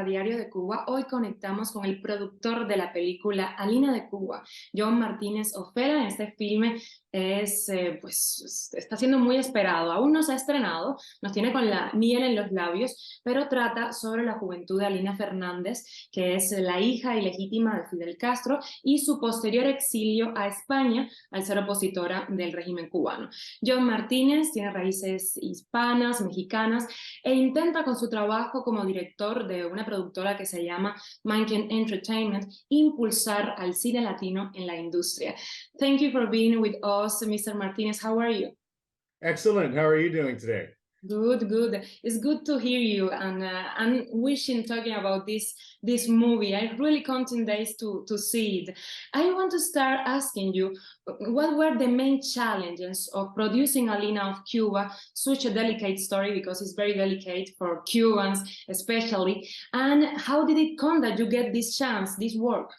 a Diario de Cuba. Hoy conectamos con el productor de la película Alina de Cuba, John Martínez O'Felan. Este filme está siendo muy esperado. Aún no se ha estrenado, nos tiene con la miel en los labios, pero trata sobre la juventud de Alina Fernández, que es la hija ilegítima de Fidel Castro, y su posterior exilio a España al ser opositora del régimen cubano. John Martínez tiene raíces hispanas, mexicanas, e intenta con su trabajo como director de una productora que se llama Mankind Entertainment impulsar al cine latino en la industria. Thank you for being with us, Mr. Martinez. How are you? Excellent. How are you doing today? Good, good. It's good to hear you, and I'm wishing talking about this movie. I really counting days to see it. I want to start asking you, what were the main challenges of producing Alina of Cuba, such a delicate story because it's very delicate for Cubans especially, and how did it come that you get this chance, this work?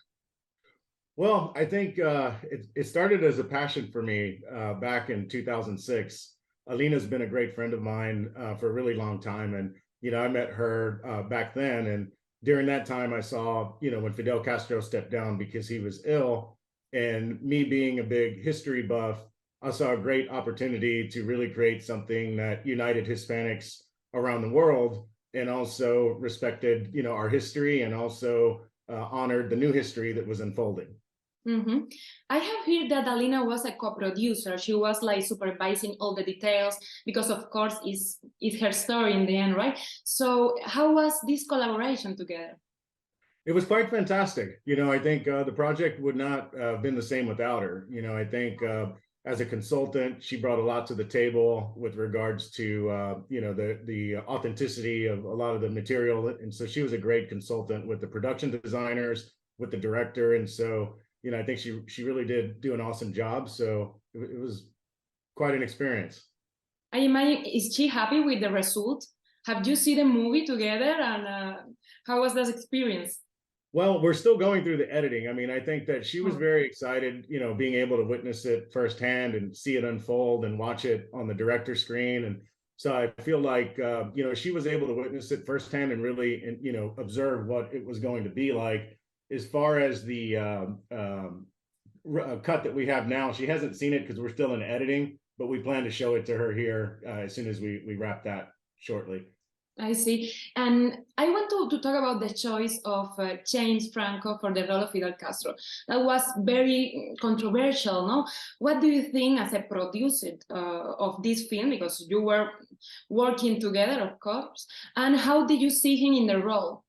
Well, I think it started as a passion for me back in 2006. Alina's been a great friend of mine for a really long time. And, I met her back then. And during that time, I saw, when Fidel Castro stepped down because he was ill, and me being a big history buff, I saw a great opportunity to really create something that united Hispanics around the world and also respected, our history and also honored the new history that was unfolding. Mm-hmm. I have heard that Alina was a co-producer. She was like supervising all the details because, of course, it's her story in the end, right? So how was this collaboration together? It was quite fantastic. I think the project would not have been the same without her. I think as a consultant, she brought a lot to the table with regards to, the authenticity of a lot of the material. And so she was a great consultant with the production designers, with the director. And so, I think she really did do an awesome job. So it was quite an experience. I imagine, is she happy with the result? Have you seen the movie together, and how was that experience? Well, we're still going through the editing. I mean, I think that she was very excited, being able to witness it firsthand and see it unfold and watch it on the director screen. And so I feel like, she was able to witness it firsthand and really, observe what it was going to be like. As far as the cut that we have now, she hasn't seen it because we're still in editing, but we plan to show it to her here as soon as we wrap that shortly. I see. And I want to talk about the choice of James Franco for the role of Fidel Castro. That was very controversial, no? What do you think as a producer of this film, because you were working together, of course, and how did you see him in the role?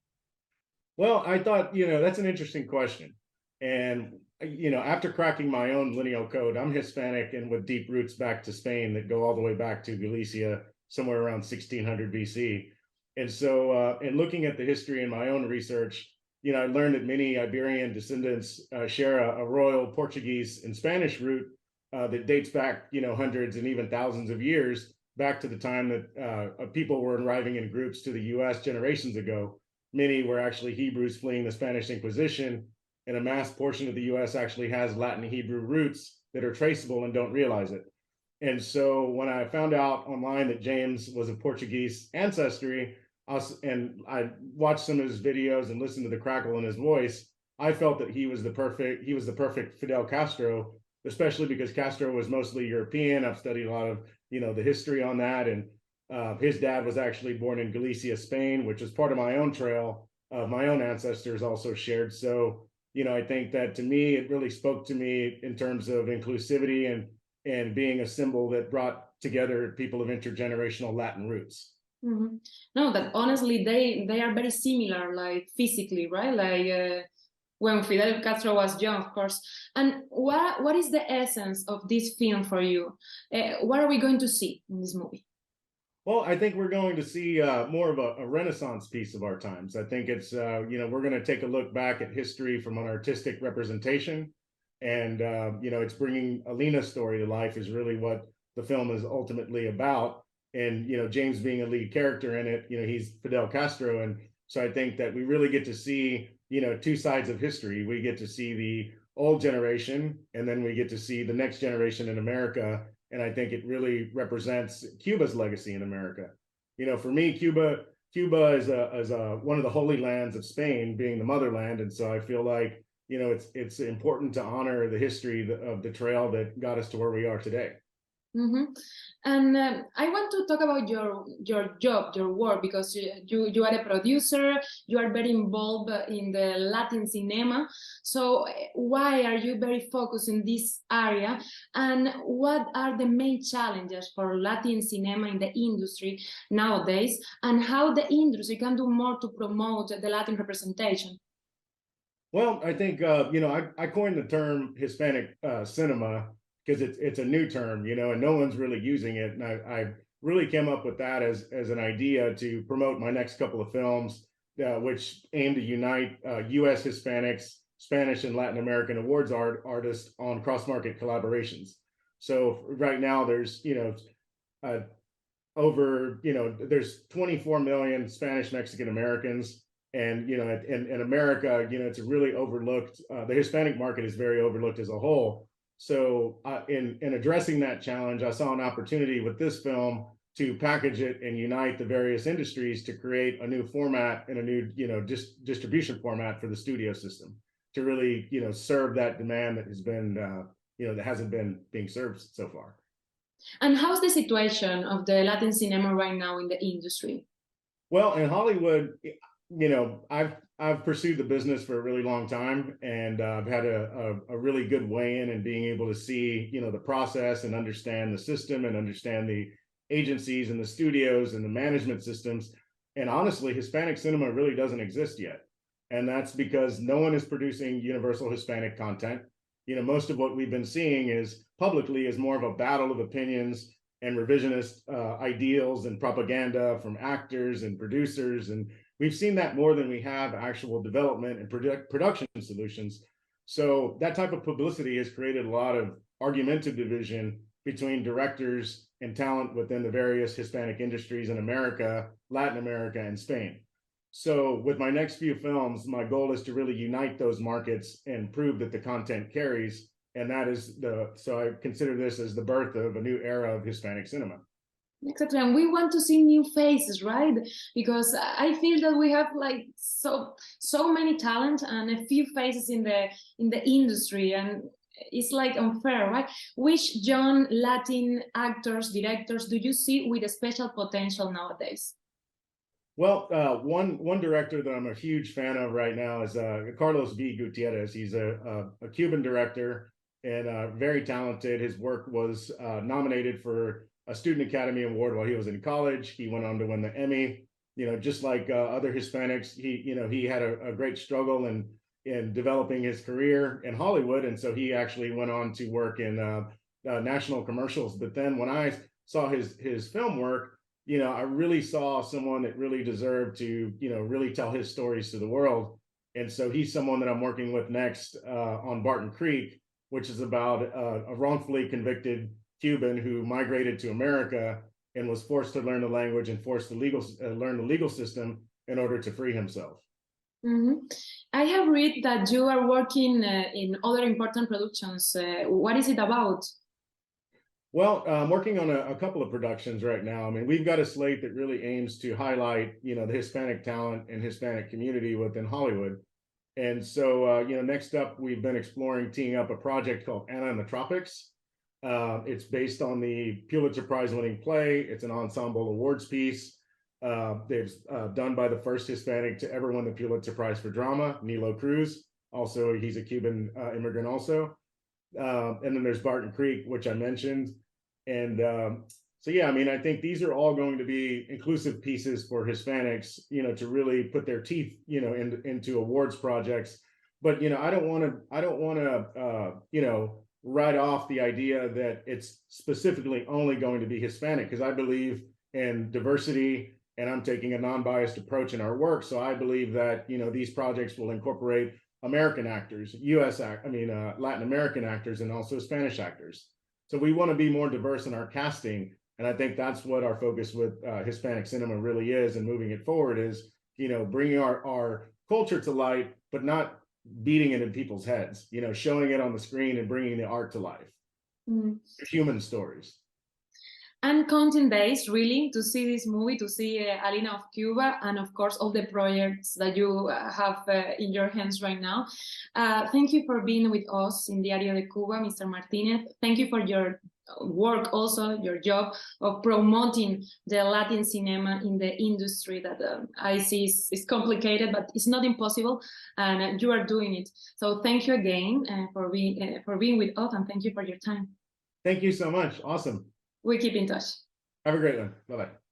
Well, I thought, that's an interesting question. And, after cracking my own lineal code, I'm Hispanic and with deep roots back to Spain that go all the way back to Galicia, somewhere around 1600 BC. And so in looking at the history in my own research, I learned that many Iberian descendants share a royal Portuguese and Spanish root that dates back, hundreds and even thousands of years back to the time that people were arriving in groups to the US generations ago. Many were actually Hebrews fleeing the Spanish Inquisition, and a mass portion of the US actually has Latin Hebrew roots that are traceable and don't realize it. And so when I found out online that James was of Portuguese ancestry, and I watched some of his videos and listened to the crackle in his voice, I felt that he was the perfect Fidel Castro, especially because Castro was mostly European. I've studied a lot of, the history on that. And his dad was actually born in Galicia, Spain, which is part of my own trail of my own ancestors also shared. So, I think that to me, it really spoke to me in terms of inclusivity and being a symbol that brought together people of intergenerational Latin roots. Mm-hmm. No, that honestly, they are very similar, like physically, right? Like when Fidel Castro was young, of course. And what is the essence of this film for you? What are we going to see in this movie? Well, I think we're going to see more of a Renaissance piece of our times. I think it's, we're going to take a look back at history from an artistic representation. And, it's bringing Alina's story to life is really what the film is ultimately about. And, James being a lead character in it, he's Fidel Castro. And so I think that we really get to see, two sides of history. We get to see the old generation, and then we get to see the next generation in America. And I think it really represents Cuba's legacy in America. For me, Cuba Cuba is one of the holy lands of Spain, being the motherland, and so I feel like, you know, it's important to honor the history of the trail that got us to where we are today. Mm-hmm. And I want to talk about your job, your work, because you are a producer, you are very involved in the Latin cinema. So why are you very focused in this area? And what are the main challenges for Latin cinema in the industry nowadays? And how the industry can do more to promote the Latin representation? Well, I think you know, I coined the term Hispanic cinema because it's a new term, you know, and no one's really using it. And I really came up with that as an idea to promote my next couple of films, which aim to unite U.S. Hispanics, Spanish, and Latin American awards artists on cross-market collaborations. So right now, there's there's 24 million Spanish Mexican Americans. And, you know, in America, you know, it's really overlooked. The Hispanic market is very overlooked as a whole. So in addressing that challenge, I saw an opportunity with this film to package it and unite the various industries to create a new format and a new, you know, distribution format for the studio system to really, you know, serve that demand that has been, you know, that hasn't been being served so far. And how's the situation of the Latin cinema right now in the industry? Well, in Hollywood, you know, I've pursued the business for a really long time, and I've had a really good way in and being able to see, you know, the process and understand the system and understand the agencies and the studios and the management systems. And honestly, Hispanic cinema really doesn't exist yet. And that's because no one is producing universal Hispanic content. You know, most of what we've been seeing is publicly is more of a battle of opinions and revisionist ideals and propaganda from actors and producers. And we've seen that more than we have actual development and production solutions. So that type of publicity has created a lot of argumentative division between directors and talent within the various Hispanic industries in America, Latin America, and Spain. So with my next few films, my goal is to really unite those markets and prove that the content carries. And that is so I consider this as the birth of a new era of Hispanic cinema. Exactly, and we want to see new faces, right? Because I feel that we have like so many talent and a few faces in the industry, and it's like unfair, right? Which young Latin actors, directors do you see with a special potential nowadays? Well, one director that I'm a huge fan of right now is Carlos V. Gutierrez. He's a Cuban director and very talented. His work was nominated for a Student Academy Award while he was in college. He went on to win the Emmy. You know, just like other Hispanics, he had a great struggle in developing his career in Hollywood, and so he actually went on to work in national commercials. But then when I saw his film work, you know, I really saw someone that really deserved to, you know, really tell his stories to the world. And so he's someone that I'm working with next on Barton Creek, which is about a wrongfully convicted Cuban who migrated to America and was forced to learn the language and forced to learn the legal system in order to free himself. Mm-hmm. I have read that you are working in other important productions. What is it about? Well, I'm working on a couple of productions right now. I mean, we've got a slate that really aims to highlight, you know, the Hispanic talent and Hispanic community within Hollywood. And so, you know, next up, we've been exploring teeing up a project called Anna in the Tropics. It's based on the Pulitzer Prize-winning play. It's an ensemble awards piece. They've done by the first Hispanic to ever win the Pulitzer Prize for drama, Nilo Cruz. Also, he's a Cuban immigrant also. And then there's Barton Creek, which I mentioned. And so, yeah, I mean, I think these are all going to be inclusive pieces for Hispanics, you know, to really put their teeth, you know, into awards projects. But, you know, I don't want to, you know, write off the idea that it's specifically only going to be Hispanic, because I believe in diversity and I'm taking a non-biased approach in our work. So I believe that, you know, these projects will incorporate American actors, Latin American actors, and also Spanish actors. So we want to be more diverse in our casting. And I think that's what our focus with Hispanic cinema really is, and moving it forward is, you know, bringing our culture to light, but not beating it in people's heads, you know, showing it on the screen and bringing the art to life. Mm. Human stories. and content-based, really, to see this movie, to see Alina of Cuba, and of course all the projects that you have in your hands right now. Thank you for being with us in Diario de Cuba, Mr. Martinez. Thank you for your work, also your job of promoting the Latin cinema in the industry that I see is complicated, but it's not impossible, and you are doing it. So thank you again for being with us, and thank you for your time. Thank you so much. Awesome. We keep in touch. Have a great one. Bye-bye.